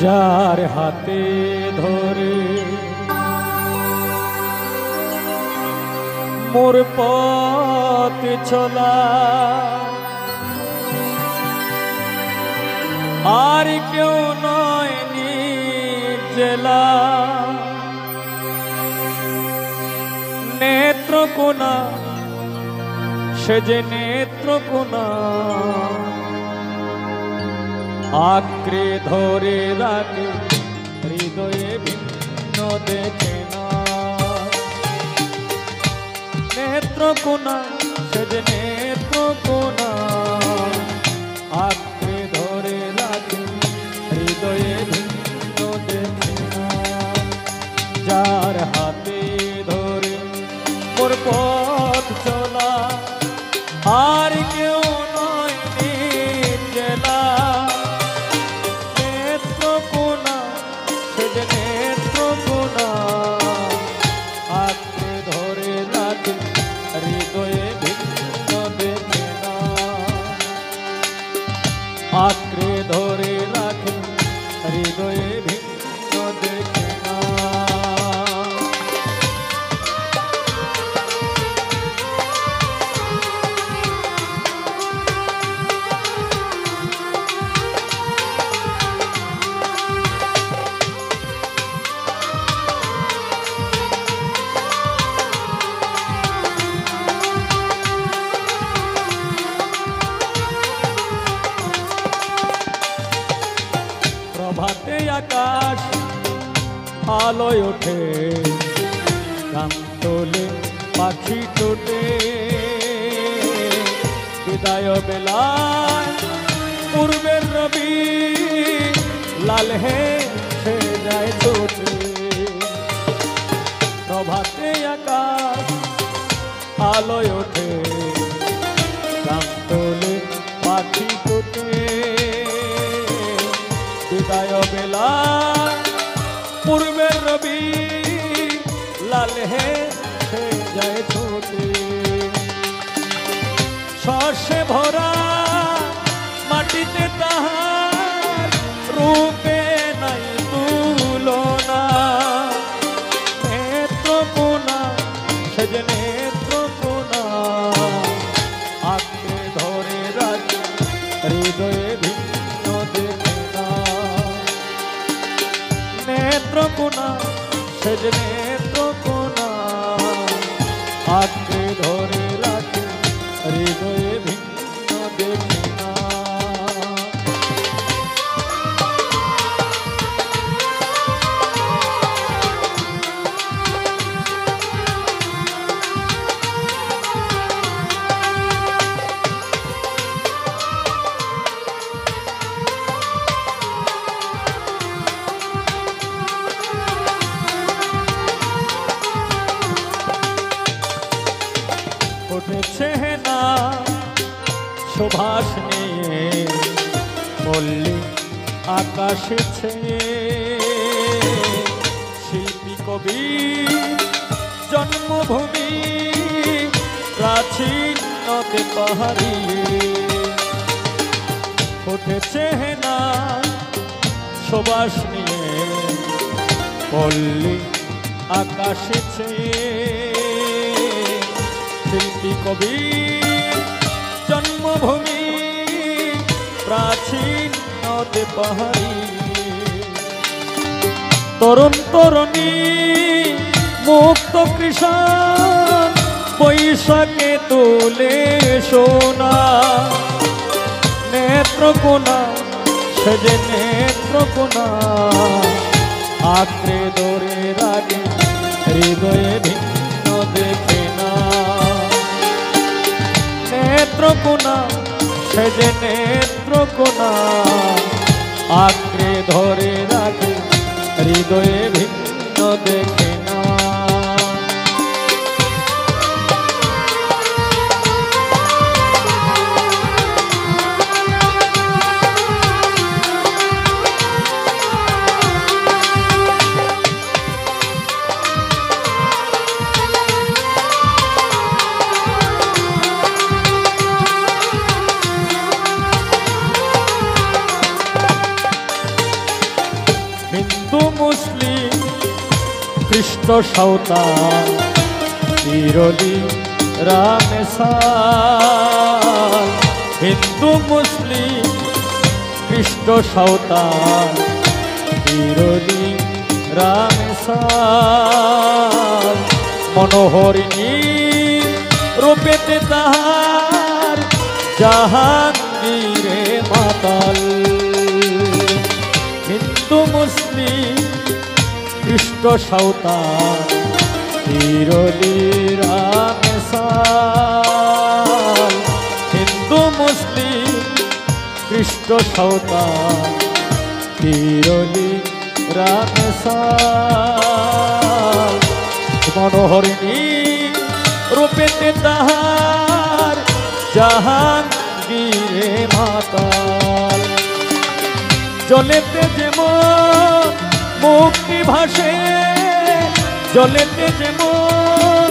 যার হাতে ধরে মোর পথ চলা আর কেউ নয় নিজেলা নেত্রকোনা সে যে নেত্রকোনা আঁকড়ে ধরে রাখে হৃদয়ে ভিন্ন দেখে না নেত্রকোনা সে যে নেত্রকোনা আঁকড়ে ধরে রাখে হৃদয়ে ভিন্ন দেখে না যার হাতে ধরে মোর পথ চলা আর কেউ নয় নিজেলা নেত্রকোনা সে যে নেত্রকোনা আঁকড়ে ধরে রাখে হৃদয়ে ভিন্ন দেখে না আঁকড়ে ধরে রাখে হৃদয়ে ভিন্ন দেখে না প্রভাতে আকাশ আলোয় ওঠে গান তোলে পাখি টোটে বিদায় বেলায় পূর্বের রবি লাল হে সে যায় ছোটে প্রভাতে আকাশ আলোয় ওঠে গান তোলে পাখি টোটে বিদায় বেলা পূর্বের রবি লাল হে সে যায় ছোটে শস্যে ভরা মাটিতে তাহার রূপে নাই তুলনা নেত্রকোনা সে যে নেত্রকোনা আঁকড়ে ধরে রাখে হৃদয়ে ভিন্ন দেখে না নেত্রকোনা সে যে নেত্রকোনা আঁকড়ে ধরে রাখে হৃদয়ে ভিন্ন দেখে না উঠেছে না সুভাষ নিয়ে পল্লী আকাশে ছেয়ে শিল্পী কবি জন্মভূমি প্রাচীন নদে পাহাড়ি উঠেছে না সুভাষ নিয়ে পল্লী আকাশে ছেয়ে শিল্পী কবি জন্মভূমি প্রাচীন নদে পাহাড়ি তরুণ তরুণী মুক্ত কৃষাণ বৈশাখে তোলে সোনা নেত্রকোনা সে যে নেত্রকোনা আঁকড়ে ধরে রাখে হৃদয়ে ভিন্ন দেখে না নেত্রকোনা সে যে নেত্রকোনা আঁকড়ে ধরে রাখে হৃদয়ে ভিন্ন দেখে না সাঁওতাল চিরলি রামেসাল হিন্দু মুসলিম খ্রিস্ট সাঁওতাল চিরলি রামেসাল মনোহরিণী রূপেতে তাহার জাহাঙ্গীরে মাতাল হিন্দু মুসলিম খ্রিস্ট সাঁওতাল চিরলি রামেসাল হিন্দু মুসলিম খ্রিস্ট সাঁওতাল চিরলি রামেসাল মনোহরিণী রূপেতে তাহার জাহাঙ্গীরে মাতাল জলেতে যেমন মুক্তি ভাসে জলেতে যেমন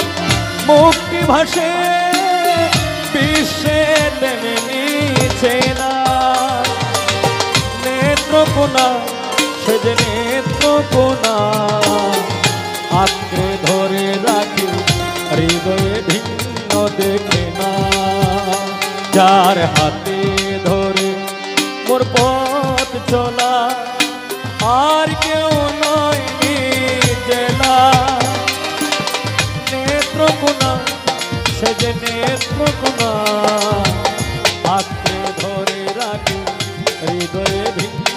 মুক্তি ভাসে বিশ্বে তেমনি নিচে না নেত্রকোনা সে যে নেত্রকোনা আঁকড়ে ধরে রাখি হৃদয়ে ভিন্ন দেখে না যার হাতে ধরে মোর পথ চলা আর কেউ নয় জেলা নেত্রকোনা সে যে নেত্রকোনা আঁকড়ে ধরে রাখি হৃদয়ে ভিন্ন